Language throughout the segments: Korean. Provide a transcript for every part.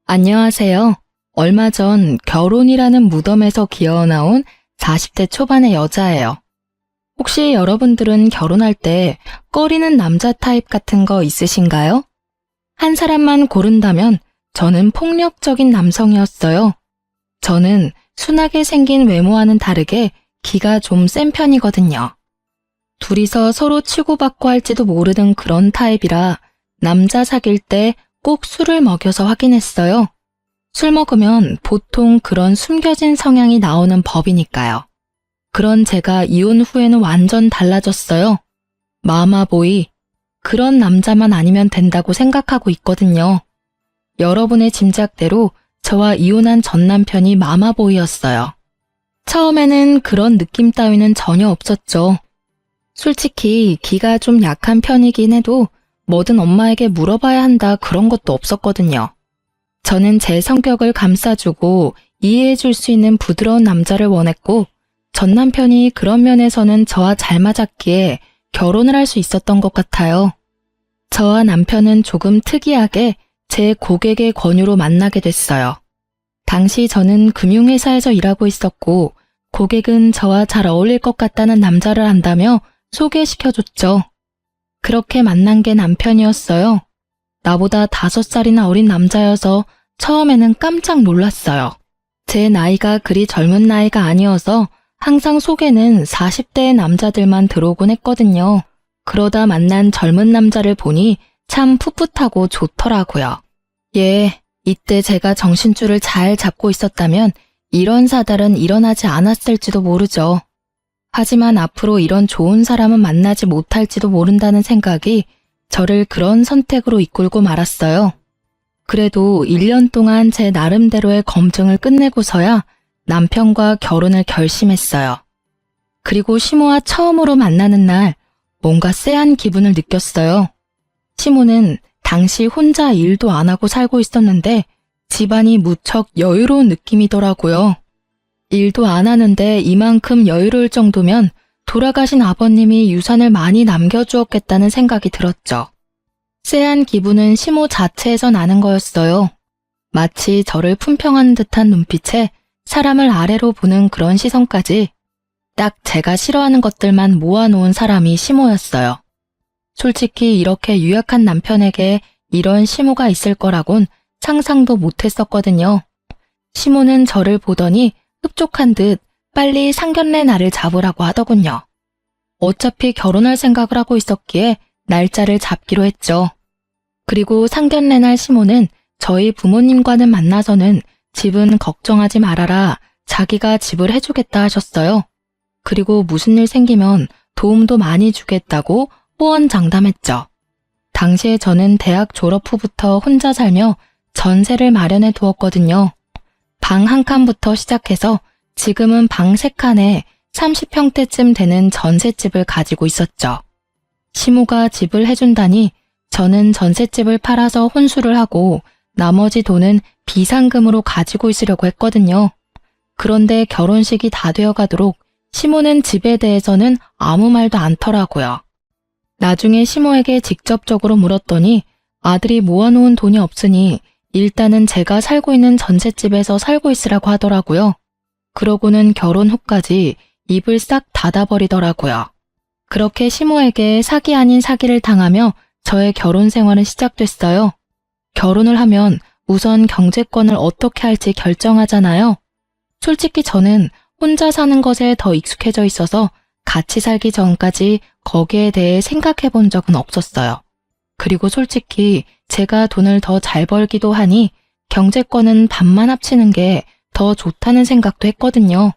안녕하세요. 얼마 전 결혼이라는 무덤에서 기어나온 40대 초반의 여자예요. 혹시 여러분들은 결혼할 때 꺼리는 남자 타입 같은 거 있으신가요? 한 사람만 고른다면 저는 폭력적인 남성이었어요. 저는 순하게 생긴 외모와는 다르게 기가 좀 센 편이거든요. 둘이서 서로 치고받고 할지도 모르는 그런 타입이라 남자 사귈 때 꼭 술을 먹여서 확인했어요. 술 먹으면 보통 그런 숨겨진 성향이 나오는 법이니까요. 그런 제가 이혼 후에는 완전 달라졌어요. 마마보이, 그런 남자만 아니면 된다고 생각하고 있거든요. 여러분의 짐작대로 저와 이혼한 전 남편이 마마보이였어요. 처음에는 그런 느낌 따위는 전혀 없었죠. 솔직히 기가 좀 약한 편이긴 해도 뭐든 엄마에게 물어봐야 한다 그런 것도 없었거든요. 저는 제 성격을 감싸주고 이해해줄 수 있는 부드러운 남자를 원했고 전 남편이 그런 면에서는 저와 잘 맞았기에 결혼을 할 수 있었던 것 같아요. 저와 남편은 조금 특이하게 제 고객의 권유로 만나게 됐어요. 당시 저는 금융회사에서 일하고 있었고 고객은 저와 잘 어울릴 것 같다는 남자를 안다며 소개시켜줬죠. 그렇게 만난 게 남편이었어요. 나보다 5살이나 어린 남자여서 처음에는 깜짝 놀랐어요. 제 나이가 그리 젊은 나이가 아니어서 항상 소개는 40대의 남자들만 들어오곤 했거든요. 그러다 만난 젊은 남자를 보니 참 풋풋하고 좋더라고요. 이때 제가 정신줄을 잘 잡고 있었다면 이런 사달은 일어나지 않았을지도 모르죠. 하지만 앞으로 이런 좋은 사람은 만나지 못할지도 모른다는 생각이 저를 그런 선택으로 이끌고 말았어요. 그래도 1년 동안 제 나름대로의 검증을 끝내고서야 남편과 결혼을 결심했어요. 그리고 시모와 처음으로 만나는 날 뭔가 쎄한 기분을 느꼈어요. 시모는 당시 혼자 일도 안 하고 살고 있었는데 집안이 무척 여유로운 느낌이더라고요. 일도 안 하는데 이만큼 여유로울 정도면 돌아가신 아버님이 유산을 많이 남겨주었겠다는 생각이 들었죠. 쎄한 기분은 시모 자체에서 나는 거였어요. 마치 저를 품평하는 듯한 눈빛에 사람을 아래로 보는 그런 시선까지 딱 제가 싫어하는 것들만 모아놓은 사람이 시모였어요. 솔직히 이렇게 유약한 남편에게 이런 시모가 있을 거라곤 상상도 못했었거든요. 시모는 저를 보더니 흡족한 듯 빨리 상견례 날을 잡으라고 하더군요. 어차피 결혼할 생각을 하고 있었기에 날짜를 잡기로 했죠. 그리고 상견례 날 시모는 저희 부모님과는 만나서는 집은 걱정하지 말아라, 자기가 집을 해주겠다 하셨어요. 그리고 무슨 일 생기면 도움도 많이 주겠다고 호언장담했죠. 당시에 저는 대학 졸업 후부터 혼자 살며 전세를 마련해 두었거든요. 방 한 칸부터 시작해서 지금은 방 3칸에 30평대쯤 되는 전셋집을 가지고 있었죠. 시모가 집을 해준다니 저는 전셋집을 팔아서 혼수를 하고 나머지 돈은 비상금으로 가지고 있으려고 했거든요. 그런데 결혼식이 다 되어가도록 시모는 집에 대해서는 아무 말도 않더라고요. 나중에 시모에게 직접적으로 물었더니 아들이 모아놓은 돈이 없으니 일단은 제가 살고 있는 전셋집에서 살고 있으라고 하더라고요. 그러고는 결혼 후까지 입을 싹 닫아버리더라고요. 그렇게 시모에게 사기 아닌 사기를 당하며 저의 결혼 생활은 시작됐어요. 결혼을 하면 우선 경제권을 어떻게 할지 결정하잖아요. 솔직히 저는 혼자 사는 것에 더 익숙해져 있어서 같이 살기 전까지 거기에 대해 생각해 본 적은 없었어요. 그리고 솔직히 제가 돈을 더 잘 벌기도 하니 경제권은 반만 합치는 게 더 좋다는 생각도 했거든요.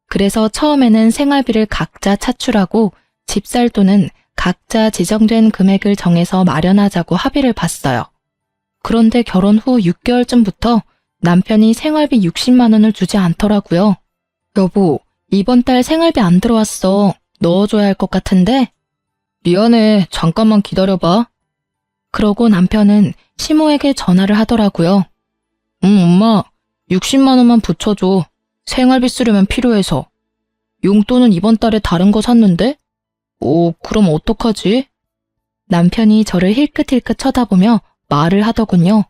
그래서 처음에는 생활비를 각자 차출하고 집 살 돈은 각자 지정된 금액을 정해서 마련하자고 합의를 봤어요. 그런데 결혼 후 6개월쯤부터 남편이 생활비 60만 원을 주지 않더라고요. 여보, 이번 달 생활비 안 들어왔어. 넣어줘야 할 것 같은데? 미안해, 잠깐만 기다려봐. 그러고 남편은 시모에게 전화를 하더라고요. 엄마, 60만 원만 붙여줘. 생활비 쓰려면 필요해서. 용돈은 이번 달에 다른 거 샀는데? 그럼 어떡하지? 남편이 저를 힐끗힐끗 쳐다보며 말을 하더군요.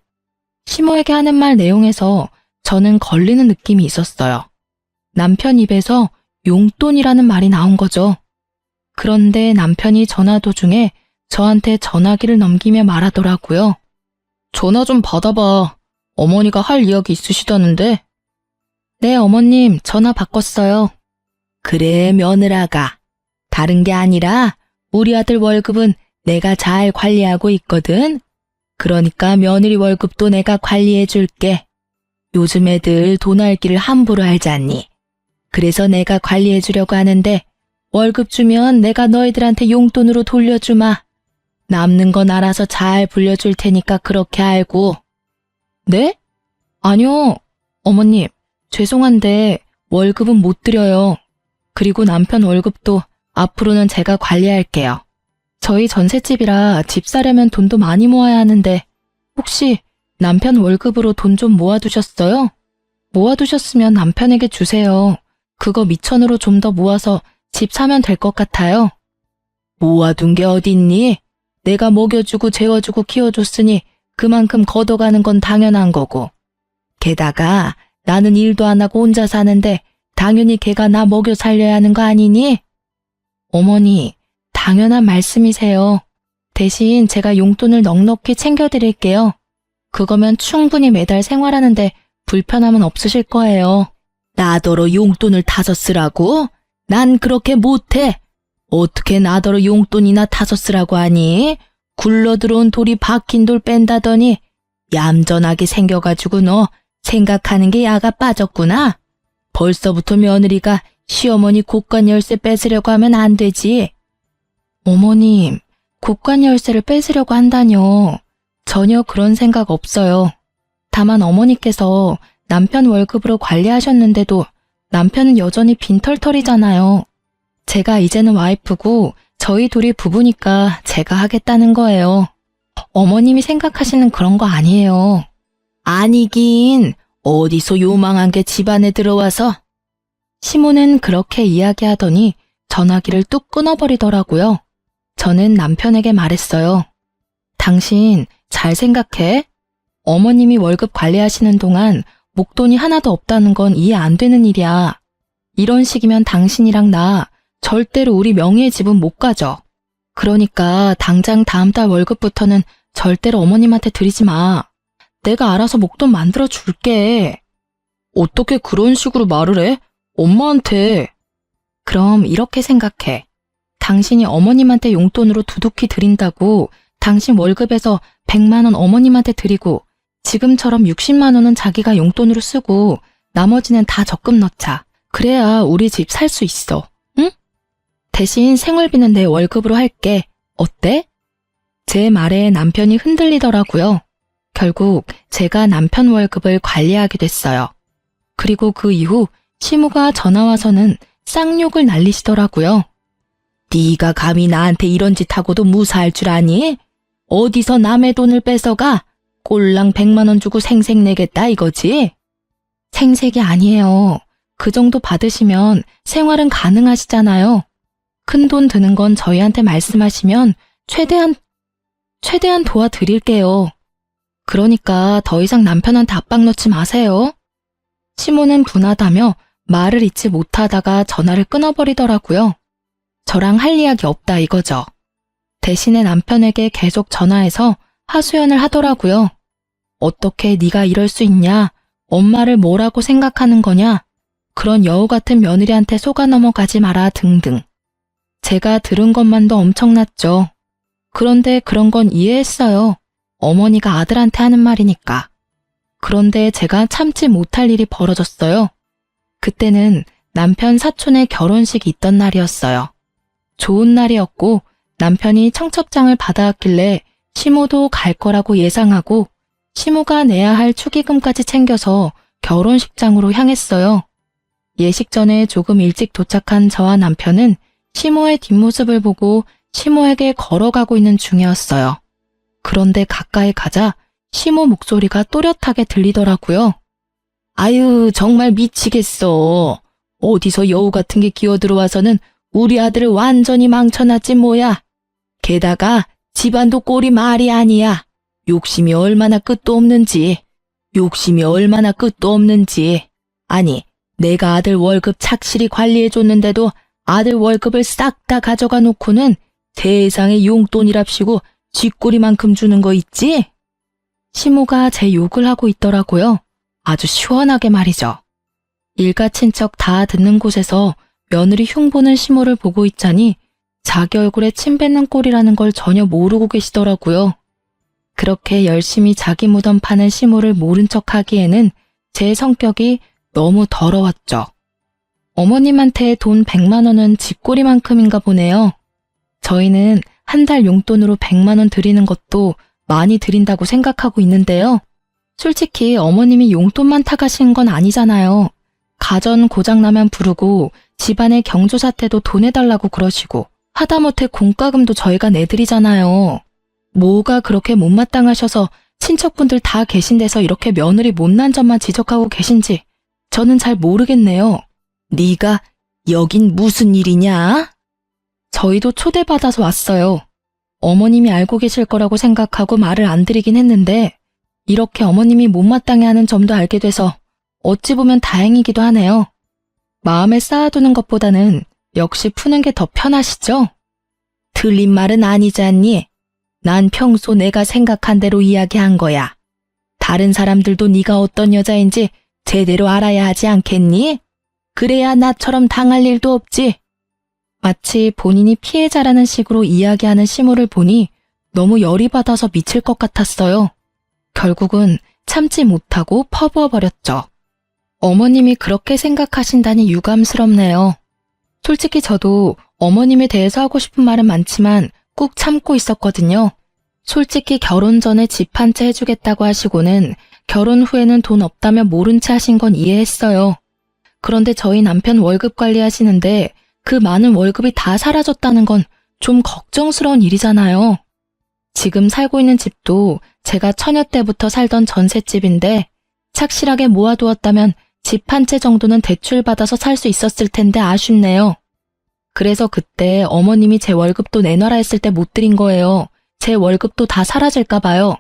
시모에게 하는 말 내용에서 저는 걸리는 느낌이 있었어요. 남편 입에서 용돈이라는 말이 나온 거죠. 그런데 남편이 전화 도중에 저한테 전화기를 넘기며 말하더라고요. 전화 좀 받아봐. 어머니가 할 이야기 있으시다는데. 네, 어머님, 전화 바꿨어요. 그래, 며느라가. 다른 게 아니라 우리 아들 월급은 내가 잘 관리하고 있거든. 그러니까 며느리 월급도 내가 관리해 줄게. 요즘 애들 돈 알기를 함부로 알잖니. 그래서 내가 관리해 주려고 하는데 월급 주면 내가 너희들한테 용돈으로 돌려주마. 남는 건 알아서 잘 불려줄 테니까 그렇게 알고. 네? 아니요. 어머님, 죄송한데 월급은 못 드려요. 그리고 남편 월급도 앞으로는 제가 관리할게요. 저희 전셋집이라 집 사려면 돈도 많이 모아야 하는데 혹시 남편 월급으로 돈 좀 모아두셨어요? 모아두셨으면 남편에게 주세요. 그거 미천으로 좀 더 모아서 집 사면 될 것 같아요. 모아둔 게 어딨니? 내가 먹여주고 재워주고 키워줬으니 그만큼 걷어가는 건 당연한 거고. 게다가 나는 일도 안 하고 혼자 사는데 당연히 걔가 나 먹여 살려야 하는 거 아니니? 어머니, 당연한 말씀이세요. 대신 제가 용돈을 넉넉히 챙겨드릴게요. 그거면 충분히 매달 생활하는데 불편함은 없으실 거예요. 나더러 용돈을 타서 쓰라고? 난 그렇게 못해. 어떻게 나더러 용돈이나 타서 쓰라고 하니? 굴러들어온 돌이 박힌 돌 뺀다더니 얌전하게 생겨가지고 너 생각하는 게 야가 빠졌구나. 벌써부터 며느리가 시어머니 곳간 열쇠 뺏으려고 하면 안 되지. 어머님, 곳간 열쇠를 뺏으려고 한다뇨. 전혀 그런 생각 없어요. 다만 어머니께서 남편 월급으로 관리하셨는데도 남편은 여전히 빈털털이잖아요. 제가 이제는 와이프고 저희 둘이 부부니까 제가 하겠다는 거예요. 어머님이 생각하시는 그런 거 아니에요. 아니긴 어디서 요망한 게 집안에 들어와서. 시모는 그렇게 이야기하더니 전화기를 뚝 끊어버리더라고요. 저는 남편에게 말했어요. 당신 잘 생각해. 어머님이 월급 관리하시는 동안 목돈이 하나도 없다는 건 이해 안 되는 일이야. 이런 식이면 당신이랑 나 절대로 우리 명의의 집은 못 가져. 그러니까 당장 다음 달 월급부터는 절대로 어머님한테 드리지 마. 내가 알아서 목돈 만들어 줄게. 어떻게 그런 식으로 말을 해? 엄마한테. 그럼 이렇게 생각해. 당신이 어머님한테 용돈으로 두둑히 드린다고 당신 월급에서 100만 원 어머님한테 드리고 지금처럼 60만 원은 자기가 용돈으로 쓰고 나머지는 다 적금 넣자. 그래야 우리 집 살 수 있어. 응? 대신 생활비는 내 월급으로 할게. 어때? 제 말에 남편이 흔들리더라고요. 결국 제가 남편 월급을 관리하게 됐어요. 그리고 그 이후 시모가 전화 와서는 쌍욕을 날리시더라고요. 네가 감히 나한테 이런 짓 하고도 무사할 줄 아니? 어디서 남의 돈을 뺏어가? 꼴랑 100만 원 주고 생색 내겠다 이거지? 생색이 아니에요. 그 정도 받으시면 생활은 가능하시잖아요. 큰 돈 드는 건 저희한테 말씀하시면 최대한 도와드릴게요. 그러니까 더 이상 남편한테 압박 넣지 마세요. 시모는 분하다며 말을 잇지 못하다가 전화를 끊어버리더라고요. 저랑 할 이야기 없다 이거죠. 대신에 남편에게 계속 전화해서 하소연을 하더라고요. 어떻게 네가 이럴 수 있냐? 엄마를 뭐라고 생각하는 거냐? 그런 여우 같은 며느리한테 속아 넘어가지 마라 등등. 제가 들은 것만도 엄청났죠. 그런데 그런 건 이해했어요. 어머니가 아들한테 하는 말이니까. 그런데 제가 참지 못할 일이 벌어졌어요. 그때는 남편 사촌의 결혼식이 있던 날이었어요. 좋은 날이었고 남편이 청첩장을 받아왔길래 시모도 갈 거라고 예상하고 시모가 내야 할 축의금까지 챙겨서 결혼식장으로 향했어요. 예식 전에 조금 일찍 도착한 저와 남편은 시모의 뒷모습을 보고 시모에게 걸어가고 있는 중이었어요. 그런데 가까이 가자 시모 목소리가 또렷하게 들리더라고요. 아유, 정말 미치겠어. 어디서 여우 같은 게 기어들어와서는 우리 아들을 완전히 망쳐놨지 뭐야. 게다가 집안도 꼴이 말이 아니야. 욕심이 얼마나 끝도 없는지. 욕심이 얼마나 끝도 없는지. 아니, 내가 아들 월급 착실히 관리해줬는데도 아들 월급을 싹 다 가져가 놓고는 세상에 용돈이랍시고 쥐꼬리만큼 주는 거 있지? 시모가 제 욕을 하고 있더라고요. 아주 시원하게 말이죠. 일가 친척 다 듣는 곳에서 며느리 흉보는 시모를 보고 있자니 자기 얼굴에 침 뱉는 꼴이라는 걸 전혀 모르고 계시더라고요. 그렇게 열심히 자기 무덤 파는 시모를 모른 척 하기에는 제 성격이 너무 더러웠죠. 어머님한테 돈 100만 원은 쥐꼬리만큼인가 보네요. 저희는 한 달 용돈으로 100만 원 드리는 것도 많이 드린다고 생각하고 있는데요. 솔직히 어머님이 용돈만 타가신 건 아니잖아요. 가전 고장나면 부르고 집안의 경조사태도 돈 내달라고 그러시고 하다못해 공과금도 저희가 내드리잖아요. 뭐가 그렇게 못마땅하셔서 친척분들 다 계신 데서 이렇게 며느리 못난 점만 지적하고 계신지 저는 잘 모르겠네요. 네가 여긴 무슨 일이냐? 저희도 초대받아서 왔어요. 어머님이 알고 계실 거라고 생각하고 말을 안 드리긴 했는데 이렇게 어머님이 못마땅해하는 점도 알게 돼서 어찌 보면 다행이기도 하네요. 마음에 쌓아두는 것보다는 역시 푸는 게 더 편하시죠? 틀린 말은 아니지 않니? 난 평소 내가 생각한 대로 이야기한 거야. 다른 사람들도 네가 어떤 여자인지 제대로 알아야 하지 않겠니? 그래야 나처럼 당할 일도 없지. 마치 본인이 피해자라는 식으로 이야기하는 시모를 보니 너무 열이 받아서 미칠 것 같았어요. 결국은 참지 못하고 퍼부어버렸죠. 어머님이 그렇게 생각하신다니 유감스럽네요. 솔직히 저도 어머님에 대해서 하고 싶은 말은 많지만 꾹 참고 있었거든요. 솔직히 결혼 전에 집 한 채 해주겠다고 하시고는 결혼 후에는 돈 없다며 모른 채 하신 건 이해했어요. 그런데 저희 남편 월급 관리하시는데 그 많은 월급이 다 사라졌다는 건 좀 걱정스러운 일이잖아요. 지금 살고 있는 집도 제가 처녀 때부터 살던 전셋집인데 착실하게 모아두었다면 집 한 채 정도는 대출받아서 살 수 있었을 텐데 아쉽네요. 그래서 그때 어머님이 제 월급도 내놔라 했을 때 못 드린 거예요. 제 월급도 다 사라질까 봐요.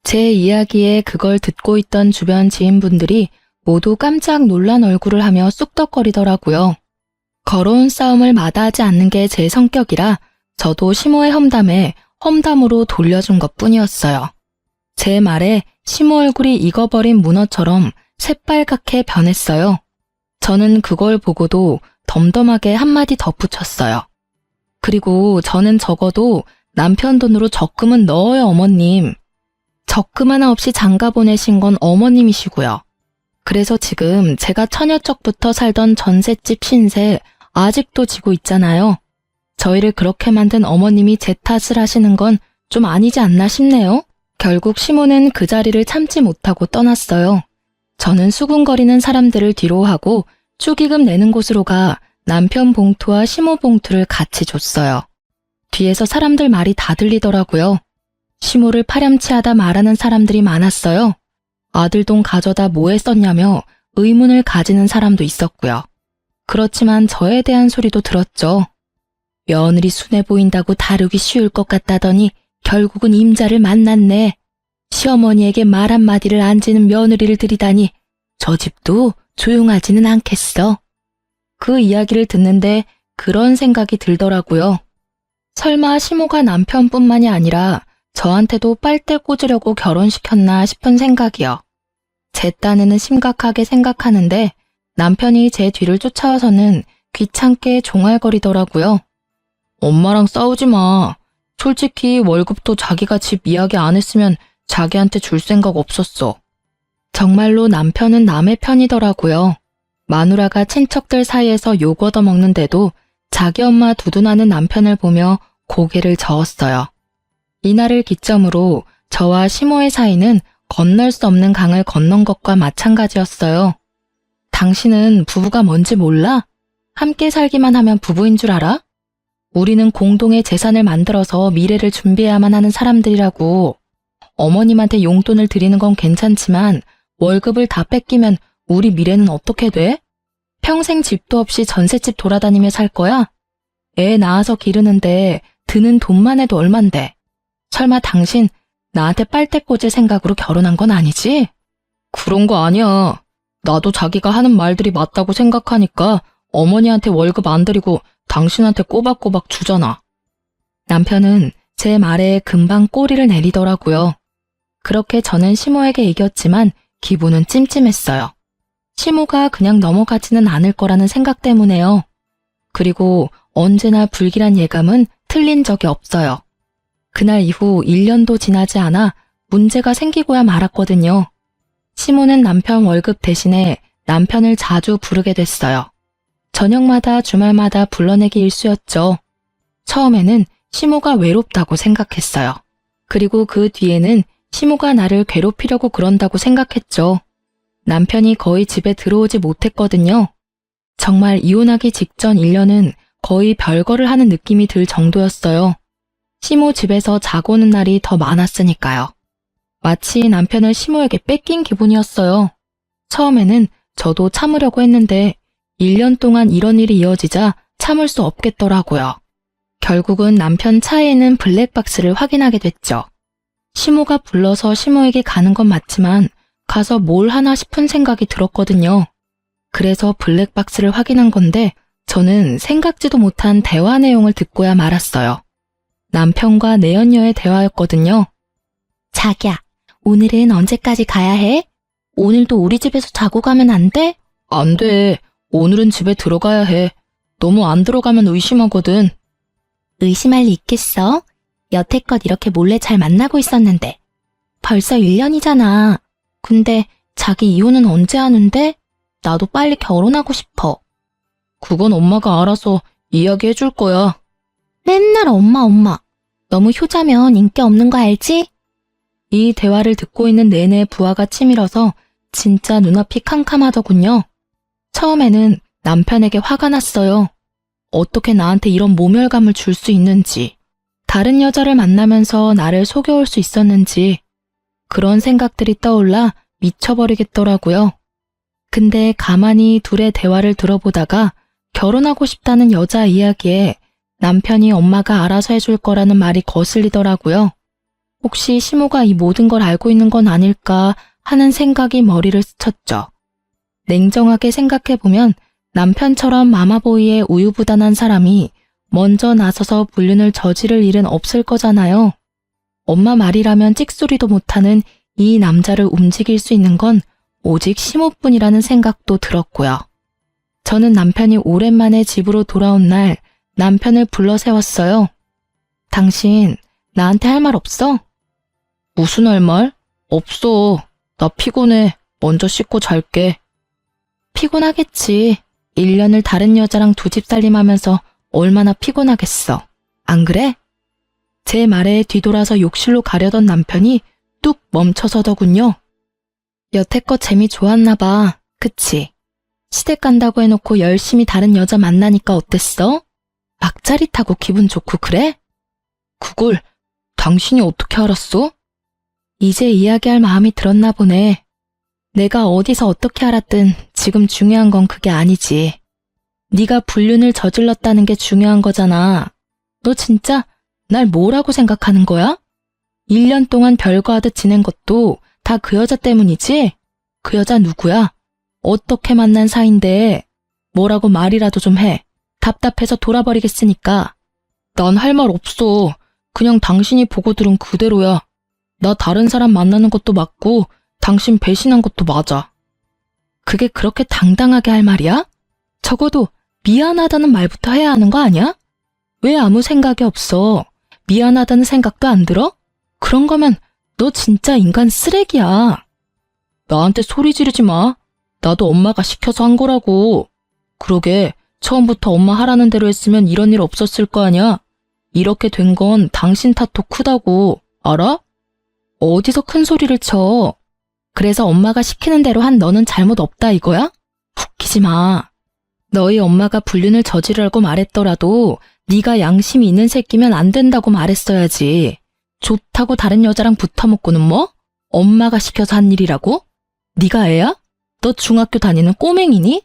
제 이야기에 그걸 듣고 있던 주변 지인분들이 모두 깜짝 놀란 얼굴을 하며 쑥덕거리더라고요. 걸어온 싸움을 마다하지 않는 게 제 성격이라 저도 시모의 험담에 험담으로 돌려준 것뿐이었어요. 제 말에 시모 얼굴이 익어버린 문어처럼 새빨갛게 변했어요. 저는 그걸 보고도 덤덤하게 한마디 덧붙였어요. 그리고 저는 적어도 남편 돈으로 적금은 넣어요, 어머님. 적금 하나 없이 장가 보내신 건 어머님이시고요. 그래서 지금 제가 처녀 쪽부터 살던 전셋집 신세 아직도 지고 있잖아요. 저희를 그렇게 만든 어머님이 제 탓을 하시는 건 좀 아니지 않나 싶네요. 결국 시모는 그 자리를 참지 못하고 떠났어요. 저는 수군거리는 사람들을 뒤로 하고 축의금 내는 곳으로 가 남편 봉투와 시모 봉투를 같이 줬어요. 뒤에서 사람들 말이 다 들리더라고요. 시모를 파렴치하다 말하는 사람들이 많았어요. 아들 돈 가져다 뭐에 썼냐며 의문을 가지는 사람도 있었고요. 그렇지만 저에 대한 소리도 들었죠. 며느리 순해 보인다고 다루기 쉬울 것 같다더니 결국은 임자를 만났네. 시어머니에게 말 한마디를 안 지는 며느리를 들이다니 저 집도 조용하지는 않겠어. 그 이야기를 듣는데 그런 생각이 들더라고요. 설마 시모가 남편뿐만이 아니라 저한테도 빨대 꽂으려고 결혼시켰나 싶은 생각이요. 제 딴에는 심각하게 생각하는데 남편이 제 뒤를 쫓아와서는 귀찮게 종알거리더라고요. 엄마랑 싸우지 마. 솔직히 월급도 자기가 집 이야기 안 했으면 자기한테 줄 생각 없었어. 정말로 남편은 남의 편이더라고요. 마누라가 친척들 사이에서 욕 얻어먹는데도 자기 엄마 두둔하는 남편을 보며 고개를 저었어요. 이날을 기점으로 저와 시모의 사이는 건널 수 없는 강을 건넌 것과 마찬가지였어요. 당신은 부부가 뭔지 몰라? 함께 살기만 하면 부부인 줄 알아? 우리는 공동의 재산을 만들어서 미래를 준비해야만 하는 사람들이라고. 어머님한테 용돈을 드리는 건 괜찮지만 월급을 다 뺏기면 우리 미래는 어떻게 돼? 평생 집도 없이 전셋집 돌아다니며 살 거야? 애 낳아서 기르는데 드는 돈만 해도 얼만데. 설마 당신 나한테 빨대 꽂을 생각으로 결혼한 건 아니지? 그런 거 아니야. 나도 자기가 하는 말들이 맞다고 생각하니까 어머니한테 월급 안 드리고 당신한테 꼬박꼬박 주잖아. 남편은 제 말에 금방 꼬리를 내리더라고요. 그렇게 저는 시모에게 이겼지만 기분은 찜찜했어요. 시모가 그냥 넘어가지는 않을 거라는 생각 때문에요. 그리고 언제나 불길한 예감은 틀린 적이 없어요. 그날 이후 1년도 지나지 않아 문제가 생기고야 말았거든요. 시모는 남편 월급 대신에 남편을 자주 부르게 됐어요. 저녁마다 주말마다 불러내기 일쑤였죠. 처음에는 시모가 외롭다고 생각했어요. 그리고 그 뒤에는 시모가 나를 괴롭히려고 그런다고 생각했죠. 남편이 거의 집에 들어오지 못했거든요. 정말 이혼하기 직전 1년은 거의 별거를 하는 느낌이 들 정도였어요. 시모 집에서 자고 오는 날이 더 많았으니까요. 마치 남편을 시모에게 뺏긴 기분이었어요. 처음에는 저도 참으려고 했는데 1년 동안 이런 일이 이어지자 참을 수 없겠더라고요. 결국은 남편 차에 있는 블랙박스를 확인하게 됐죠. 시모가 불러서 시모에게 가는 건 맞지만 가서 뭘 하나 싶은 생각이 들었거든요. 그래서 블랙박스를 확인한 건데 저는 생각지도 못한 대화 내용을 듣고야 말았어요. 남편과 내연녀의 대화였거든요. 자기야, 오늘은 언제까지 가야 해? 오늘도 우리 집에서 자고 가면 안 돼? 안 돼. 오늘은 집에 들어가야 해. 너무 안 들어가면 의심하거든. 의심할 리 있겠어? 여태껏 이렇게 몰래 잘 만나고 있었는데. 벌써 1년이잖아. 근데 자기 이혼은 언제 하는데? 나도 빨리 결혼하고 싶어. 그건 엄마가 알아서 이야기해 줄 거야. 맨날 엄마. 너무 효자면 인기 없는 거 알지? 이 대화를 듣고 있는 내내 부하가 치밀어서 진짜 눈앞이 캄캄하더군요. 처음에는 남편에게 화가 났어요. 어떻게 나한테 이런 모멸감을 줄 수 있는지, 다른 여자를 만나면서 나를 속여올 수 있었는지, 그런 생각들이 떠올라 미쳐버리겠더라고요. 근데 가만히 둘의 대화를 들어보다가 결혼하고 싶다는 여자 이야기에 남편이 엄마가 알아서 해줄 거라는 말이 거슬리더라고요. 혹시 시모가 이 모든 걸 알고 있는 건 아닐까 하는 생각이 머리를 스쳤죠. 냉정하게 생각해보면 남편처럼 마마보이에 우유부단한 사람이 먼저 나서서 불륜을 저지를 일은 없을 거잖아요. 엄마 말이라면 찍소리도 못하는 이 남자를 움직일 수 있는 건 오직 시모뿐이라는 생각도 들었고요. 저는 남편이 오랜만에 집으로 돌아온 날 남편을 불러 세웠어요. 당신 나한테 할 말 없어? 무슨 할 말? 없어. 나 피곤해. 먼저 씻고 잘게. 피곤하겠지. 1년을 다른 여자랑 두 집 살림하면서 얼마나 피곤하겠어. 안 그래? 제 말에 뒤돌아서 욕실로 가려던 남편이 뚝 멈춰서더군요. 여태껏 재미 좋았나 봐. 그치? 시댁 간다고 해놓고 열심히 다른 여자 만나니까 어땠어? 막 짜릿하고 기분 좋고 그래? 그걸 당신이 어떻게 알았어? 이제 이야기할 마음이 들었나 보네. 내가 어디서 어떻게 알았든 지금 중요한 건 그게 아니지. 네가 불륜을 저질렀다는 게 중요한 거잖아. 너 진짜 날 뭐라고 생각하는 거야? 1년 동안 별거 하듯 지낸 것도 다 그 여자 때문이지? 그 여자 누구야? 어떻게 만난 사이인데 뭐라고 말이라도 좀 해. 답답해서 돌아버리겠으니까. 난 할 말 없어. 그냥 당신이 보고 들은 그대로야. 나 다른 사람 만나는 것도 맞고 당신 배신한 것도 맞아. 그게 그렇게 당당하게 할 말이야? 적어도 미안하다는 말부터 해야 하는 거 아니야? 왜 아무 생각이 없어? 미안하다는 생각도 안 들어? 그런 거면 너 진짜 인간 쓰레기야. 나한테 소리 지르지 마. 나도 엄마가 시켜서 한 거라고. 그러게 처음부터 엄마 하라는 대로 했으면 이런 일 없었을 거 아니야. 이렇게 된 건 당신 탓도 크다고. 알아? 어디서 큰 소리를 쳐. 그래서 엄마가 시키는 대로 한 너는 잘못 없다 이거야? 웃기지 마. 너희 엄마가 불륜을 저지르라고 말했더라도 네가 양심이 있는 새끼면 안 된다고 말했어야지. 좋다고 다른 여자랑 붙어먹고는 뭐? 엄마가 시켜서 한 일이라고? 네가 애야? 너 중학교 다니는 꼬맹이니?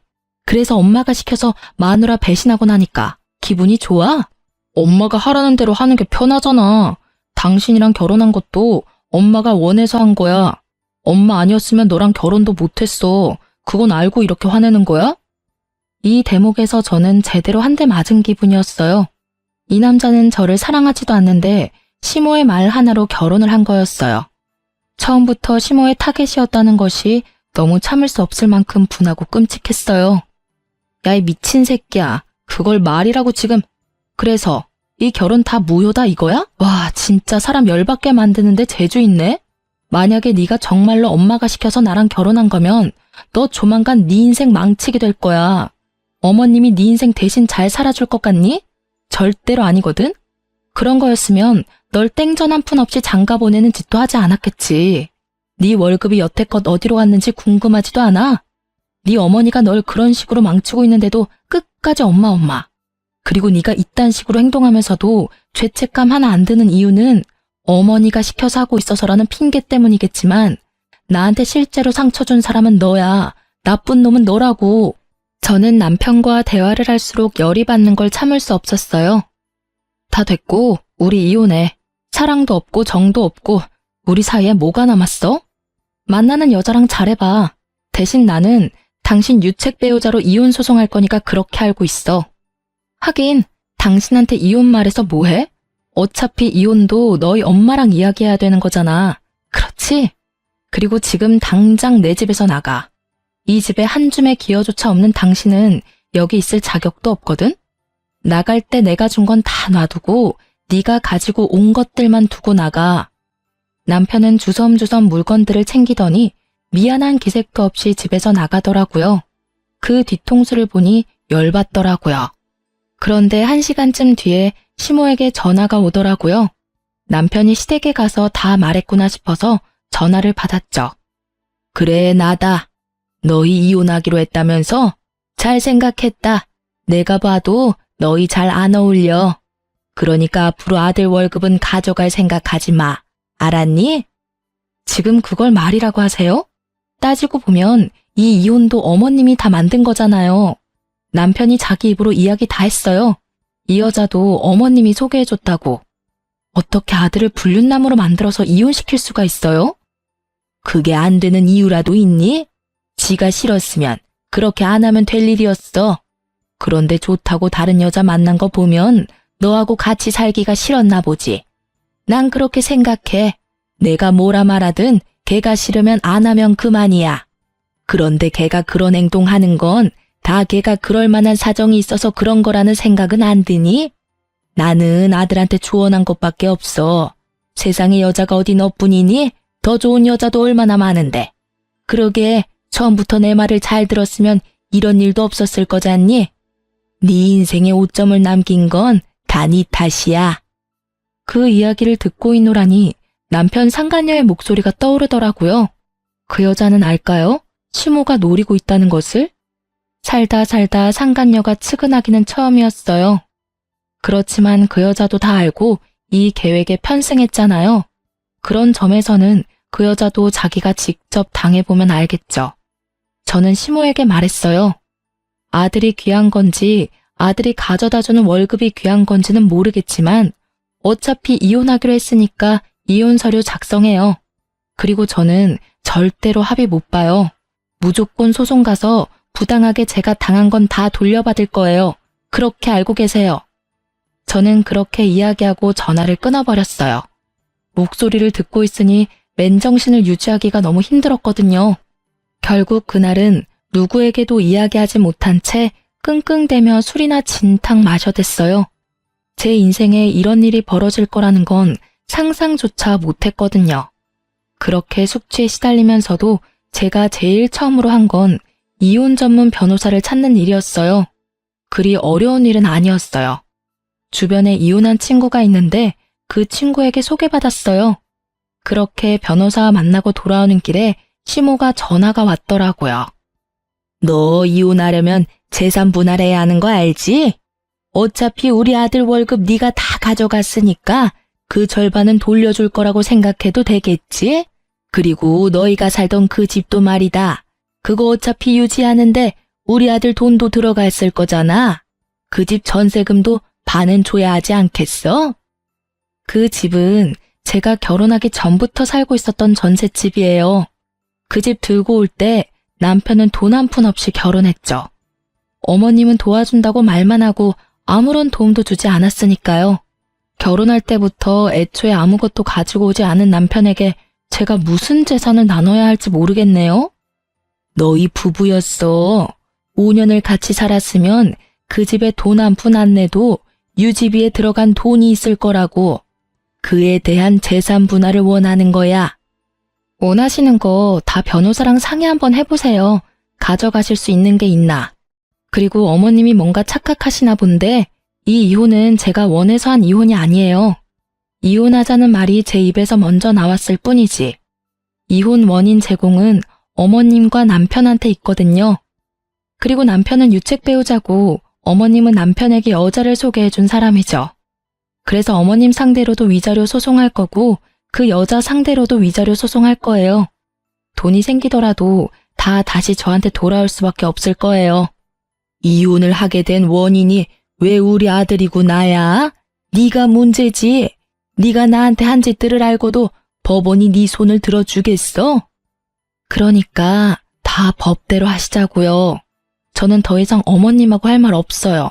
그래서 엄마가 시켜서 마누라 배신하고 나니까 기분이 좋아? 엄마가 하라는 대로 하는 게 편하잖아. 당신이랑 결혼한 것도 엄마가 원해서 한 거야. 엄마 아니었으면 너랑 결혼도 못했어. 그건 알고 이렇게 화내는 거야? 이 대목에서 저는 제대로 한 대 맞은 기분이었어요. 이 남자는 저를 사랑하지도 않는데 시모의 말 하나로 결혼을 한 거였어요. 처음부터 시모의 타겟이었다는 것이 너무 참을 수 없을 만큼 분하고 끔찍했어요. 야, 이 미친 새끼야. 그걸 말이라고 지금. 그래서 이 결혼 다 무효다 이거야? 와, 진짜 사람 열받게 만드는데 재주 있네? 만약에 네가 정말로 엄마가 시켜서 나랑 결혼한 거면 너 조만간 네 인생 망치게 될 거야. 어머님이 네 인생 대신 잘 살아줄 것 같니? 절대로 아니거든? 그런 거였으면 널 땡전 한 푼 없이 장가 보내는 짓도 하지 않았겠지. 네 월급이 여태껏 어디로 갔는지 궁금하지도 않아? 네 어머니가 널 그런 식으로 망치고 있는데도 끝까지 엄마. 그리고 네가 이딴 식으로 행동하면서도 죄책감 하나 안 드는 이유는 어머니가 시켜서 하고 있어서라는 핑계 때문이겠지만 나한테 실제로 상처 준 사람은 너야. 나쁜 놈은 너라고. 저는 남편과 대화를 할수록 열이 받는 걸 참을 수 없었어요. 다 됐고 우리 이혼해. 사랑도 없고 정도 없고 우리 사이에 뭐가 남았어? 만나는 여자랑 잘해봐. 대신 나는 당신 유책 배우자로 이혼 소송할 거니까 그렇게 알고 있어. 하긴 당신한테 이혼 말해서 뭐해? 어차피 이혼도 너희 엄마랑 이야기해야 되는 거잖아. 그렇지? 그리고 지금 당장 내 집에서 나가. 이 집에 한 줌의 기여조차 없는 당신은 여기 있을 자격도 없거든? 나갈 때 내가 준 건 다 놔두고 네가 가지고 온 것들만 두고 나가. 남편은 주섬주섬 물건들을 챙기더니 미안한 기색도 없이 집에서 나가더라고요. 그 뒤통수를 보니 열받더라고요. 그런데 1시간쯤 뒤에 시모에게 전화가 오더라고요. 남편이 시댁에 가서 다 말했구나 싶어서 전화를 받았죠. 그래, 나다. 너희 이혼하기로 했다면서? 잘 생각했다. 내가 봐도 너희 잘 안 어울려. 그러니까 앞으로 아들 월급은 가져갈 생각하지 마. 알았니? 지금 그걸 말이라고 하세요? 따지고 보면 이 이혼도 어머님이 다 만든 거잖아요. 남편이 자기 입으로 이야기 다 했어요. 이 여자도 어머님이 소개해줬다고. 어떻게 아들을 불륜남으로 만들어서 이혼시킬 수가 있어요? 그게 안 되는 이유라도 있니? 지가 싫었으면 그렇게 안 하면 될 일이었어. 그런데 좋다고 다른 여자 만난 거 보면 너하고 같이 살기가 싫었나 보지. 난 그렇게 생각해. 내가 뭐라 말하든 걔가 싫으면 안 하면 그만이야. 그런데 걔가 그런 행동하는 건 다 걔가 그럴 만한 사정이 있어서 그런 거라는 생각은 안 드니? 나는 아들한테 조언한 것밖에 없어. 세상에 여자가 어디 너뿐이니? 더 좋은 여자도 얼마나 많은데. 그러게 처음부터 내 말을 잘 들었으면 이런 일도 없었을 거잖니? 네 인생에 오점을 남긴 건 다 네 탓이야. 그 이야기를 듣고 있노라니 남편 상간녀의 목소리가 떠오르더라고요. 그 여자는 알까요? 시모가 노리고 있다는 것을? 살다 상간녀가 측은하기는 처음이었어요. 그렇지만 그 여자도 다 알고 이 계획에 편승했잖아요. 그런 점에서는 그 여자도 자기가 직접 당해보면 알겠죠. 저는 시모에게 말했어요. 아들이 귀한 건지 아들이 가져다주는 월급이 귀한 건지는 모르겠지만 어차피 이혼하기로 했으니까 이혼 서류 작성해요. 그리고 저는 절대로 합의 못 봐요. 무조건 소송 가서 부당하게 제가 당한 건 다 돌려받을 거예요. 그렇게 알고 계세요. 저는 그렇게 이야기하고 전화를 끊어버렸어요. 목소리를 듣고 있으니 맨정신을 유지하기가 너무 힘들었거든요. 결국 그날은 누구에게도 이야기하지 못한 채 끙끙대며 술이나 진탕 마셔댔어요. 제 인생에 이런 일이 벌어질 거라는 건 상상조차 못했거든요. 그렇게 숙취에 시달리면서도 제가 제일 처음으로 한 건 이혼 전문 변호사를 찾는 일이었어요. 그리 어려운 일은 아니었어요. 주변에 이혼한 친구가 있는데 그 친구에게 소개받았어요. 그렇게 변호사 만나고 돌아오는 길에 시모가 전화가 왔더라고요. 너 이혼하려면 재산 분할해야 하는 거 알지? 어차피 우리 아들 월급 네가 다 가져갔으니까 그 절반은 돌려줄 거라고 생각해도 되겠지? 그리고 너희가 살던 그 집도 말이다. 그거 어차피 유지하는데 우리 아들 돈도 들어갔을 거잖아. 그 집 전세금도 반은 줘야 하지 않겠어? 그 집은 제가 결혼하기 전부터 살고 있었던 전셋집이에요. 그 집 들고 올 때 남편은 돈 한 푼 없이 결혼했죠. 어머님은 도와준다고 말만 하고 아무런 도움도 주지 않았으니까요. 결혼할 때부터 애초에 아무것도 가지고 오지 않은 남편에게 제가 무슨 재산을 나눠야 할지 모르겠네요. 너희 부부였어. 5년을 같이 살았으면 그 집에 돈 한 푼 안 내도 유지비에 들어간 돈이 있을 거라고. 그에 대한 재산 분할을 원하는 거야. 원하시는 거 다 변호사랑 상의 한번 해보세요. 가져가실 수 있는 게 있나. 그리고 어머님이 뭔가 착각하시나 본데 이 이혼은 제가 원해서 한 이혼이 아니에요. 이혼하자는 말이 제 입에서 먼저 나왔을 뿐이지. 이혼 원인 제공은 어머님과 남편한테 있거든요. 그리고 남편은 유책 배우자고 어머님은 남편에게 여자를 소개해준 사람이죠. 그래서 어머님 상대로도 위자료 소송할 거고 그 여자 상대로도 위자료 소송할 거예요. 돈이 생기더라도 다 다시 저한테 돌아올 수밖에 없을 거예요. 이혼을 하게 된 원인이 왜 우리 아들이고 나야? 네가 문제지. 네가 나한테 한 짓들을 알고도 법원이 네 손을 들어주겠어? 그러니까 다 법대로 하시자고요. 저는 더 이상 어머님하고 할 말 없어요.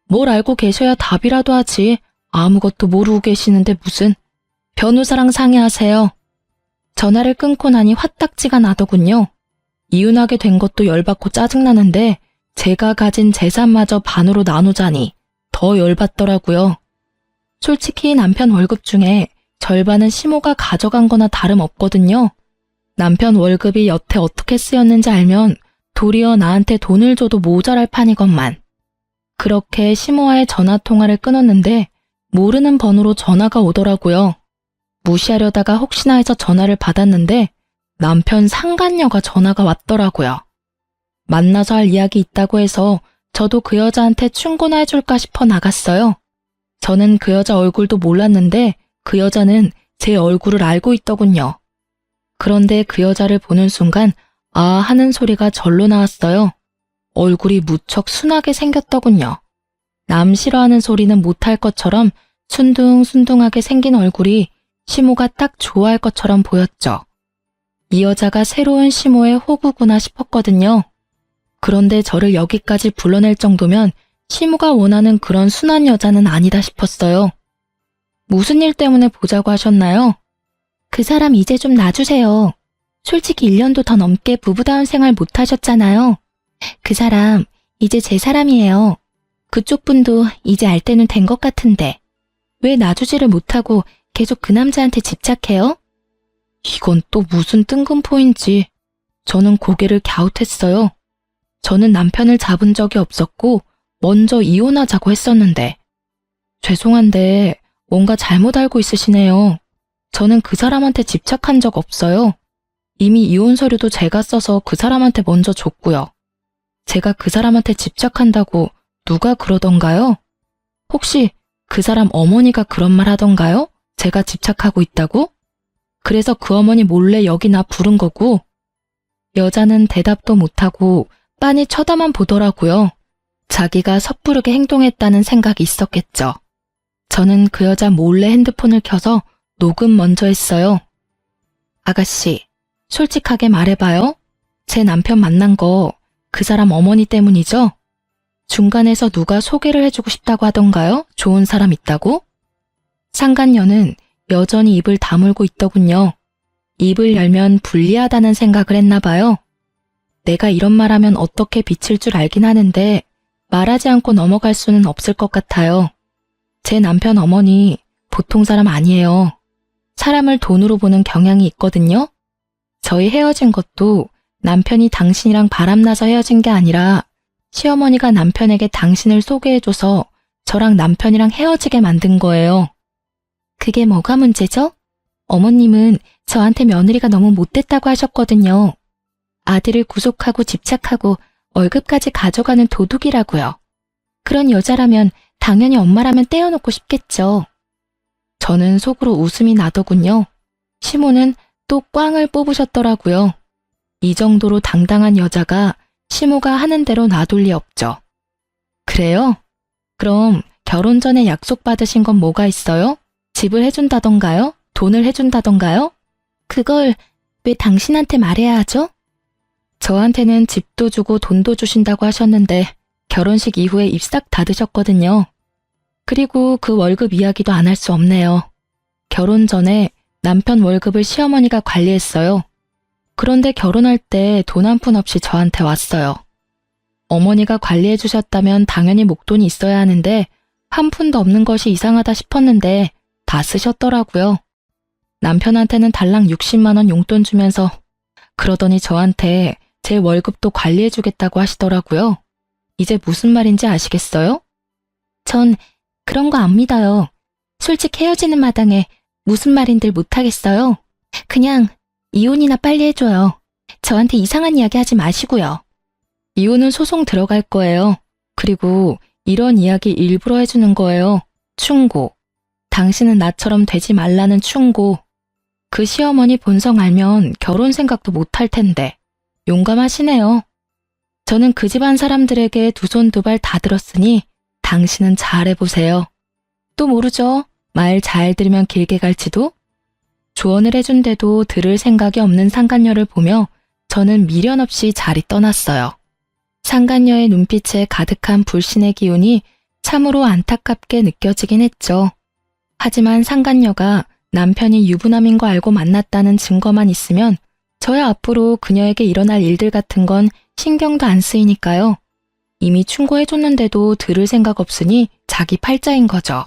뭘 알고 계셔야 답이라도 하지. 아무것도 모르고 계시는데 무슨. 변호사랑 상의하세요. 전화를 끊고 나니 화딱지가 나더군요. 이혼하게 된 것도 열받고 짜증나는데 제가 가진 재산마저 반으로 나누자니 더 열받더라고요. 솔직히 남편 월급 중에 절반은 시모가 가져간 거나 다름없거든요. 남편 월급이 여태 어떻게 쓰였는지 알면 도리어 나한테 돈을 줘도 모자랄 판이건만. 그렇게 시모와의 전화통화를 끊었는데 모르는 번호로 전화가 오더라고요. 무시하려다가 혹시나 해서 전화를 받았는데 남편 상간녀가 전화가 왔더라고요. 만나서 할 이야기 있다고 해서 저도 그 여자한테 충고나 해줄까 싶어 나갔어요. 저는 그 여자 얼굴도 몰랐는데 그 여자는 제 얼굴을 알고 있더군요. 그런데 그 여자를 보는 순간 아 하는 소리가 절로 나왔어요. 얼굴이 무척 순하게 생겼더군요. 남 싫어하는 소리는 못할 것처럼 순둥순둥하게 생긴 얼굴이 시모가 딱 좋아할 것처럼 보였죠. 이 여자가 새로운 시모의 호구구나 싶었거든요. 그런데 저를 여기까지 불러낼 정도면 시모가 원하는 그런 순한 여자는 아니다 싶었어요. 무슨 일 때문에 보자고 하셨나요? 그 사람 이제 좀 놔주세요. 솔직히 1년도 더 넘게 부부다운 생활 못 하셨잖아요. 그 사람 이제 제 사람이에요. 그쪽 분도 이제 알 때는 된 것 같은데 왜 놔주지를 못하고 계속 그 남자한테 집착해요? 이건 또 무슨 뜬금포인지 저는 고개를 갸웃했어요. 저는 남편을 잡은 적이 없었고 먼저 이혼하자고 했었는데 죄송한데 뭔가 잘못 알고 있으시네요. 저는 그 사람한테 집착한 적 없어요. 이미 이혼 서류도 제가 써서 그 사람한테 먼저 줬고요. 제가 그 사람한테 집착한다고 누가 그러던가요? 혹시 그 사람 어머니가 그런 말 하던가요? 제가 집착하고 있다고? 그래서 그 어머니 몰래 여기 나 부른 거고. 여자는 대답도 못하고 빤히 쳐다만 보더라고요. 자기가 섣부르게 행동했다는 생각이 있었겠죠. 저는 그 여자 몰래 핸드폰을 켜서 녹음 먼저 했어요. 아가씨, 솔직하게 말해봐요. 제 남편 만난 거 그 사람 어머니 때문이죠? 중간에서 누가 소개를 해주고 싶다고 하던가요? 좋은 사람 있다고? 상간녀는 여전히 입을 다물고 있더군요. 입을 열면 불리하다는 생각을 했나 봐요. 내가 이런 말하면 어떻게 비칠 줄 알긴 하는데 말하지 않고 넘어갈 수는 없을 것 같아요. 제 남편 어머니 보통 사람 아니에요. 사람을 돈으로 보는 경향이 있거든요. 저희 헤어진 것도 남편이 당신이랑 바람나서 헤어진 게 아니라 시어머니가 남편에게 당신을 소개해줘서 저랑 남편이랑 헤어지게 만든 거예요. 그게 뭐가 문제죠? 어머님은 저한테 며느리가 너무 못됐다고 하셨거든요. 아들을 구속하고 집착하고 월급까지 가져가는 도둑이라고요. 그런 여자라면 당연히 엄마라면 떼어놓고 싶겠죠. 저는 속으로 웃음이 나더군요. 시모는 또 꽝을 뽑으셨더라고요. 이 정도로 당당한 여자가 시모가 하는 대로 놔둘 리 없죠. 그래요? 그럼 결혼 전에 약속받으신 건 뭐가 있어요? 집을 해준다던가요? 돈을 해준다던가요? 그걸 왜 당신한테 말해야 하죠? 저한테는 집도 주고 돈도 주신다고 하셨는데 결혼식 이후에 입 싹 닫으셨거든요. 그리고 그 월급 이야기도 안 할 수 없네요. 결혼 전에 남편 월급을 시어머니가 관리했어요. 그런데 결혼할 때 돈 한 푼 없이 저한테 왔어요. 어머니가 관리해 주셨다면 당연히 목돈이 있어야 하는데 한 푼도 없는 것이 이상하다 싶었는데 다 쓰셨더라고요. 남편한테는 달랑 60만 원 용돈 주면서 그러더니 저한테 제 월급도 관리해 주겠다고 하시더라고요. 이제 무슨 말인지 아시겠어요? 전 그런 거 안 믿어요. 솔직히 헤어지는 마당에 무슨 말인들 못하겠어요. 그냥 이혼이나 빨리 해줘요. 저한테 이상한 이야기 하지 마시고요. 이혼은 소송 들어갈 거예요. 그리고 이런 이야기 일부러 해주는 거예요. 충고. 당신은 나처럼 되지 말라는 충고. 그 시어머니 본성 알면 결혼 생각도 못할 텐데. 용감하시네요. 저는 그 집안 사람들에게 두 손 두 발 다 들었으니 당신은 잘해보세요. 또 모르죠. 말 잘 들으면 길게 갈지도? 조언을 해준데도 들을 생각이 없는 상간녀를 보며 저는 미련 없이 자리 떠났어요. 상간녀의 눈빛에 가득한 불신의 기운이 참으로 안타깝게 느껴지긴 했죠. 하지만 상간녀가 남편이 유부남인 거 알고 만났다는 증거만 있으면 저야 앞으로 그녀에게 일어날 일들 같은 건 신경도 안 쓰이니까요. 이미 충고해줬는데도 들을 생각 없으니 자기 팔자인 거죠.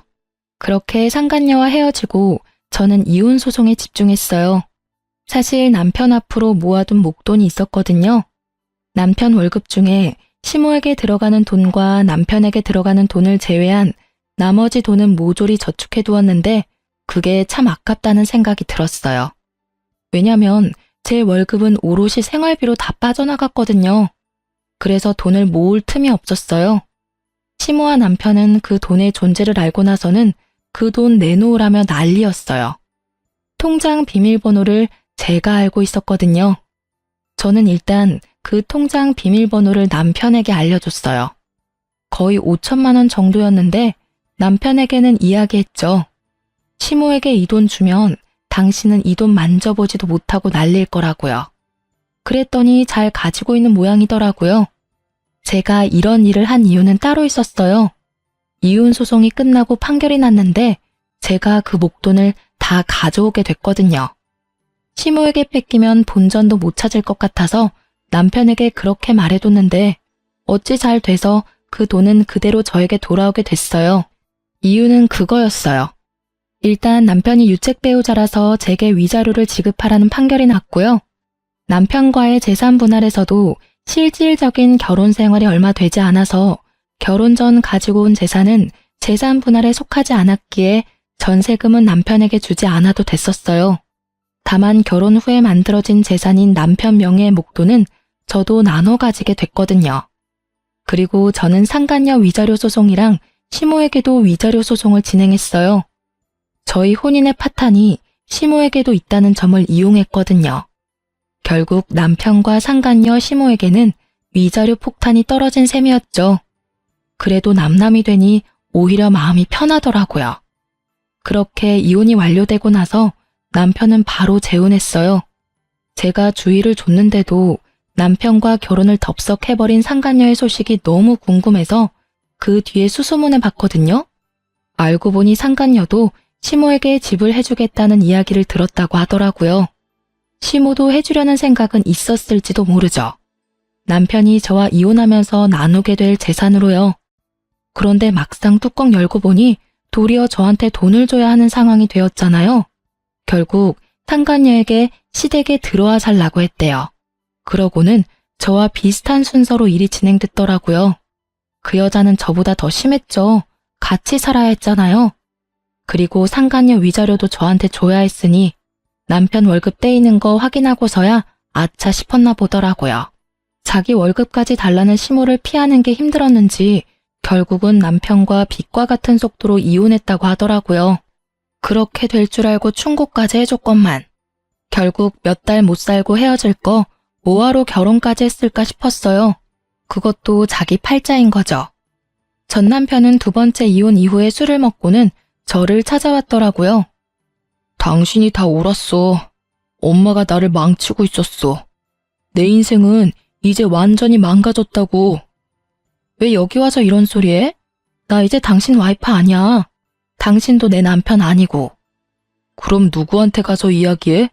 그렇게 상간녀와 헤어지고 저는 이혼 소송에 집중했어요. 사실 남편 앞으로 모아둔 목돈이 있었거든요. 남편 월급 중에 시모에게 들어가는 돈과 남편에게 들어가는 돈을 제외한 나머지 돈은 모조리 저축해두었는데 그게 참 아깝다는 생각이 들었어요. 왜냐면 제 월급은 오롯이 생활비로 다 빠져나갔거든요. 그래서 돈을 모을 틈이 없었어요. 시모와 남편은 그 돈의 존재를 알고 나서는 그 돈 내놓으라며 난리였어요. 통장 비밀번호를 제가 알고 있었거든요. 저는 일단 그 통장 비밀번호를 남편에게 알려줬어요. 거의 5천만 원 정도였는데 남편에게는 이야기했죠. 시모에게 이 돈 주면 당신은 이 돈 만져보지도 못하고 날릴 거라고요. 그랬더니 잘 가지고 있는 모양이더라고요. 제가 이런 일을 한 이유는 따로 있었어요. 이혼 소송이 끝나고 판결이 났는데 제가 그 목돈을 다 가져오게 됐거든요. 시모에게 뺏기면 본전도 못 찾을 것 같아서 남편에게 그렇게 말해뒀는데 어찌 잘 돼서 그 돈은 그대로 저에게 돌아오게 됐어요. 이유는 그거였어요. 일단 남편이 유책 배우자라서 제게 위자료를 지급하라는 판결이 났고요. 남편과의 재산 분할에서도 실질적인 결혼 생활이 얼마 되지 않아서 결혼 전 가지고 온 재산은 재산 분할에 속하지 않았기에 전세금은 남편에게 주지 않아도 됐었어요. 다만 결혼 후에 만들어진 재산인 남편 명의의 목돈은 저도 나눠 가지게 됐거든요. 그리고 저는 상간녀 위자료 소송이랑 시모에게도 위자료 소송을 진행했어요. 저희 혼인의 파탄이 시모에게도 있다는 점을 이용했거든요. 결국 남편과 상간녀 시모에게는 위자료 폭탄이 떨어진 셈이었죠. 그래도 남남이 되니 오히려 마음이 편하더라고요. 그렇게 이혼이 완료되고 나서 남편은 바로 재혼했어요. 제가 주의를 줬는데도 남편과 결혼을 덥석해버린 상간녀의 소식이 너무 궁금해서 그 뒤에 수소문을 봤거든요. 알고 보니 상간녀도 시모에게 집을 해주겠다는 이야기를 들었다고 하더라고요. 시모도 해주려는 생각은 있었을지도 모르죠. 남편이 저와 이혼하면서 나누게 될 재산으로요. 그런데 막상 뚜껑 열고 보니 도리어 저한테 돈을 줘야 하는 상황이 되었잖아요. 결국 상간녀에게 시댁에 들어와 살라고 했대요. 그러고는 저와 비슷한 순서로 일이 진행됐더라고요. 그 여자는 저보다 더 심했죠. 같이 살아야 했잖아요. 그리고 상간녀 위자료도 저한테 줘야 했으니 남편 월급 떼이는 거 확인하고서야 아차 싶었나 보더라고요. 자기 월급까지 달라는 시모를 피하는 게 힘들었는지 결국은 남편과 빛과 같은 속도로 이혼했다고 하더라고요. 그렇게 될 줄 알고 충고까지 해줬건만 결국 몇 달 못 살고 헤어질 거 뭐하러 결혼까지 했을까 싶었어요. 그것도 자기 팔자인 거죠. 전 남편은 두 번째 이혼 이후에 술을 먹고는 저를 찾아왔더라고요. 당신이 다 옳았어. 엄마가 나를 망치고 있었어. 내 인생은 이제 완전히 망가졌다고. 왜 여기 와서 이런 소리 해? 나 이제 당신 와이프 아니야. 당신도 내 남편 아니고. 그럼 누구한테 가서 이야기해?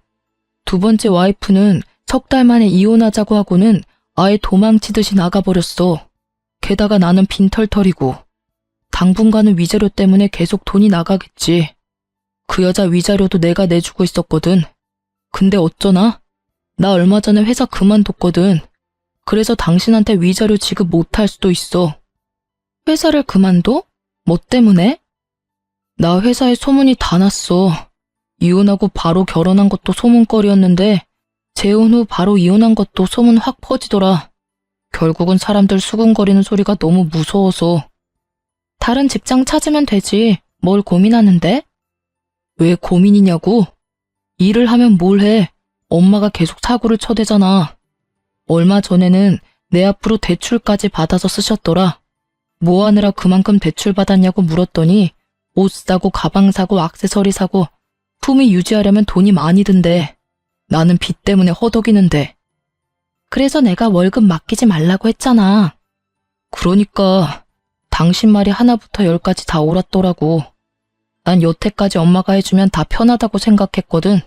두 번째 와이프는 석 달 만에 이혼하자고 하고는 아예 도망치듯이 나가버렸어. 게다가 나는 빈털털이고. 당분간은 위자료 때문에 계속 돈이 나가겠지. 그 여자 위자료도 내가 내주고 있었거든. 근데 어쩌나? 나 얼마 전에 회사 그만뒀거든. 그래서 당신한테 위자료 지급 못할 수도 있어. 회사를 그만둬? 뭐 때문에? 나 회사에 소문이 다 났어. 이혼하고 바로 결혼한 것도 소문거리였는데 재혼 후 바로 이혼한 것도 소문 확 퍼지더라. 결국은 사람들 수군거리는 소리가 너무 무서워서. 다른 직장 찾으면 되지. 뭘 고민하는데? 왜 고민이냐고? 일을 하면 뭘 해? 엄마가 계속 사고를 쳐대잖아. 얼마 전에는 내 앞으로 대출까지 받아서 쓰셨더라. 뭐 하느라 그만큼 대출 받았냐고 물었더니 옷 사고 가방 사고 액세서리 사고 품위 유지하려면 돈이 많이 든대. 나는 빚 때문에 허덕이는데. 그래서 내가 월급 맡기지 말라고 했잖아. 그러니까 당신 말이 하나부터 열까지 다 옳았더라고. 난 여태까지 엄마가 해주면 다 편하다고 생각했거든.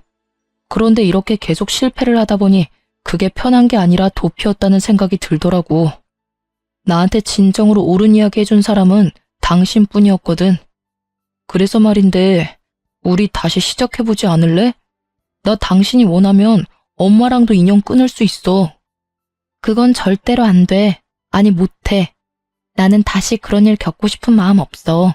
그런데 이렇게 계속 실패를 하다 보니 그게 편한 게 아니라 도피였다는 생각이 들더라고. 나한테 진정으로 옳은 이야기 해준 사람은 당신뿐이었거든. 그래서 말인데 우리 다시 시작해보지 않을래? 나 당신이 원하면 엄마랑도 인연 끊을 수 있어. 그건 절대로 안 돼. 아니 못해. 나는 다시 그런 일 겪고 싶은 마음 없어.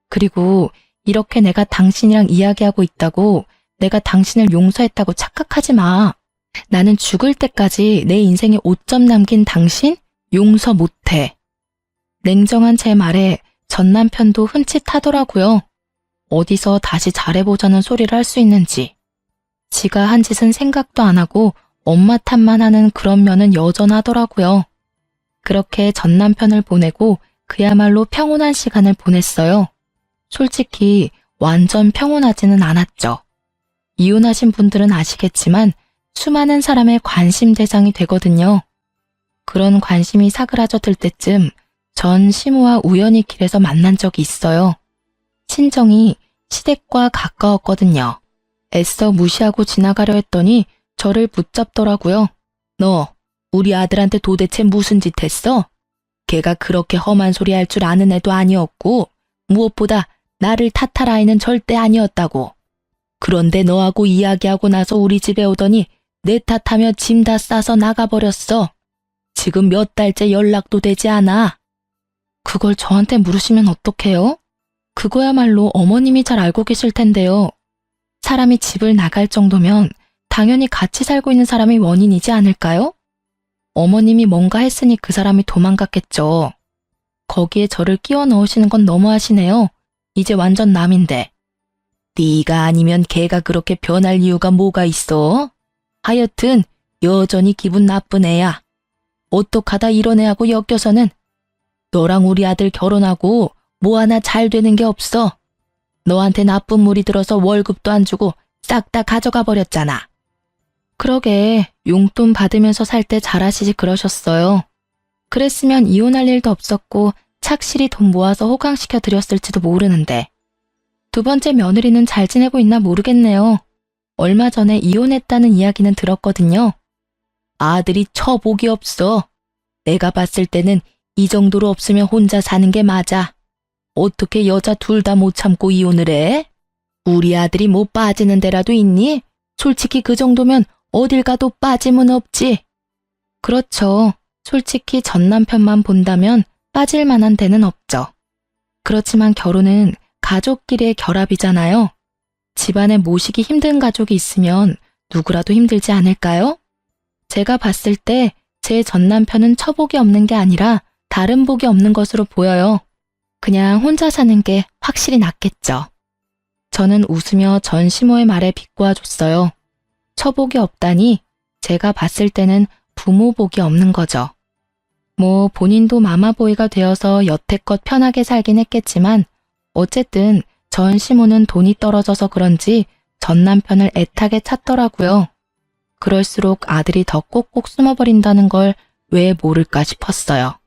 그리고 이렇게 내가 당신이랑 이야기하고 있다고 내가 당신을 용서했다고 착각하지 마. 나는 죽을 때까지 내 인생에 오점 남긴 당신 용서 못해. 냉정한 제 말에 전 남편도 흠칫하더라고요. 어디서 다시 잘해보자는 소리를 할 수 있는지. 지가 한 짓은 생각도 안 하고 엄마 탓만 하는 그런 면은 여전하더라고요. 그렇게 전 남편을 보내고 그야말로 평온한 시간을 보냈어요. 솔직히 완전 평온하지는 않았죠. 이혼하신 분들은 아시겠지만 수많은 사람의 관심 대상이 되거든요. 그런 관심이 사그라져 들 때쯤 전 시모와 우연히 길에서 만난 적이 있어요. 친정이 시댁과 가까웠거든요. 애써 무시하고 지나가려 했더니 저를 붙잡더라고요. 너 우리 아들한테 도대체 무슨 짓 했어? 걔가 그렇게 험한 소리 할 줄 아는 애도 아니었고 무엇보다 나를 탓할 아이는 절대 아니었다고. 그런데 너하고 이야기하고 나서 우리 집에 오더니 내 탓하며 짐 다 싸서 나가버렸어. 지금 몇 달째 연락도 되지 않아. 그걸 저한테 물으시면 어떡해요? 그거야말로 어머님이 잘 알고 계실 텐데요. 사람이 집을 나갈 정도면 당연히 같이 살고 있는 사람이 원인이지 않을까요? 어머님이 뭔가 했으니 그 사람이 도망갔겠죠. 거기에 저를 끼워 넣으시는 건 너무하시네요. 이제 완전 남인데. 네가 아니면 걔가 그렇게 변할 이유가 뭐가 있어? 하여튼 여전히 기분 나쁜 애야. 어떡하다 이런 애하고 엮여서는. 너랑 우리 아들 결혼하고 뭐 하나 잘 되는 게 없어. 너한테 나쁜 물이 들어서 월급도 안 주고 싹 다 가져가 버렸잖아. 그러게 용돈 받으면서 살 때 잘하시지 그러셨어요. 그랬으면 이혼할 일도 없었고 착실히 돈 모아서 호강시켜 드렸을지도 모르는데. 두 번째 며느리는 잘 지내고 있나 모르겠네요. 얼마 전에 이혼했다는 이야기는 들었거든요. 아들이 처복이 없어. 내가 봤을 때는 이 정도로 없으면 혼자 사는 게 맞아. 어떻게 여자 둘 다 못 참고 이혼을 해? 우리 아들이 뭐 빠지는 데라도 있니? 솔직히 그 정도면 어딜 가도 빠짐은 없지. 그렇죠. 솔직히 전 남편만 본다면 빠질 만한 데는 없죠. 그렇지만 결혼은 가족끼리의 결합이잖아요. 집안에 모시기 힘든 가족이 있으면 누구라도 힘들지 않을까요? 제가 봤을 때 제 전 남편은 처복이 없는 게 아니라 다른 복이 없는 것으로 보여요. 그냥 혼자 사는 게 확실히 낫겠죠. 저는 웃으며 전 시모의 말에 비꼬아줬어요. 처복이 없다니 제가 봤을 때는 부모복이 없는 거죠. 뭐 본인도 마마보이가 되어서 여태껏 편하게 살긴 했겠지만 어쨌든 전 시모는 돈이 떨어져서 그런지 전 남편을 애타게 찾더라고요. 그럴수록 아들이 더 꼭꼭 숨어버린다는 걸 왜 모를까 싶었어요.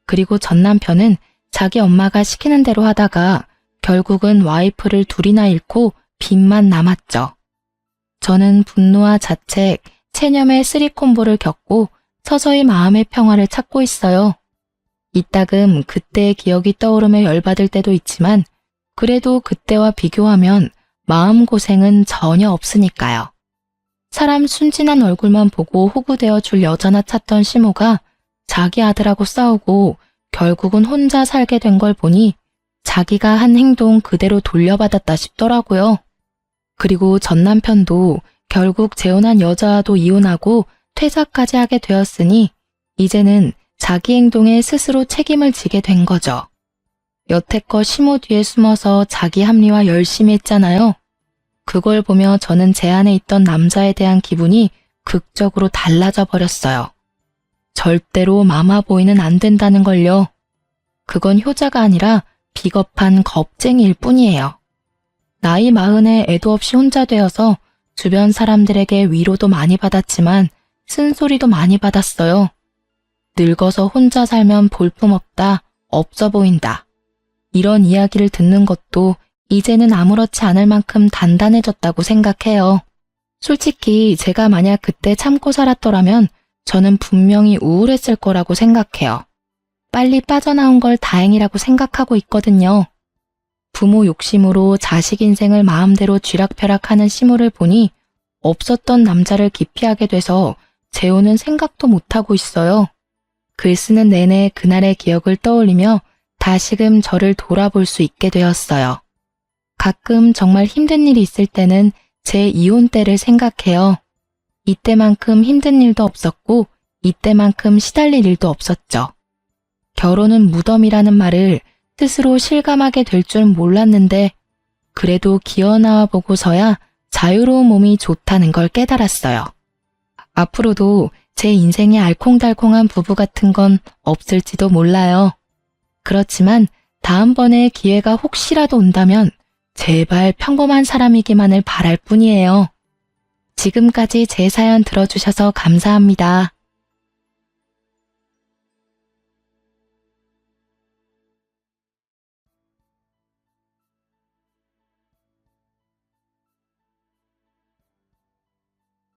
그리고 전 남편은 자기 엄마가 시키는 대로 하다가 결국은 와이프를 둘이나 잃고 빚만 남았죠. 저는 분노와 자책, 체념의 쓰리콤보를 겪고 서서히 마음의 평화를 찾고 있어요. 이따금 그때의 기억이 떠오르며 열받을 때도 있지만 그래도 그때와 비교하면 마음고생은 전혀 없으니까요. 사람 순진한 얼굴만 보고 호구되어 줄 여자나 찾던 시모가 자기 아들하고 싸우고 결국은 혼자 살게 된 걸 보니 자기가 한 행동 그대로 돌려받았다 싶더라고요. 그리고 전 남편도 결국 재혼한 여자와도 이혼하고 퇴사까지 하게 되었으니 이제는 자기 행동에 스스로 책임을 지게 된 거죠. 여태껏 시모 뒤에 숨어서 자기 합리화 열심히 했잖아요. 그걸 보며 저는 제 안에 있던 남자에 대한 기분이 극적으로 달라져 버렸어요. 절대로 마마보이는 안 된다는 걸요. 그건 효자가 아니라 비겁한 겁쟁이일 뿐이에요. 나이 40에 애도 없이 혼자 되어서 주변 사람들에게 위로도 많이 받았지만 쓴소리도 많이 받았어요. 늙어서 혼자 살면 볼품없다, 없어 보인다. 이런 이야기를 듣는 것도 이제는 아무렇지 않을 만큼 단단해졌다고 생각해요. 솔직히 제가 만약 그때 참고 살았더라면 저는 분명히 우울했을 거라고 생각해요. 빨리 빠져나온 걸 다행이라고 생각하고 있거든요. 부모 욕심으로 자식 인생을 마음대로 쥐락펴락하는 시모를 보니 없었던 남자를 기피하게 돼서 재혼은 생각도 못하고 있어요. 글 쓰는 내내 그날의 기억을 떠올리며 다시금 저를 돌아볼 수 있게 되었어요. 가끔 정말 힘든 일이 있을 때는 제 이혼 때를 생각해요. 이때만큼 힘든 일도 없었고 이때만큼 시달릴 일도 없었죠. 결혼은 무덤이라는 말을 스스로 실감하게 될 줄 몰랐는데 그래도 기어나와 보고서야 자유로운 몸이 좋다는 걸 깨달았어요. 앞으로도 제 인생에 알콩달콩한 부부 같은 건 없을지도 몰라요. 그렇지만 다음번에 기회가 혹시라도 온다면 제발 평범한 사람이기만을 바랄 뿐이에요. 지금까지 제 사연 들어주셔서 감사합니다.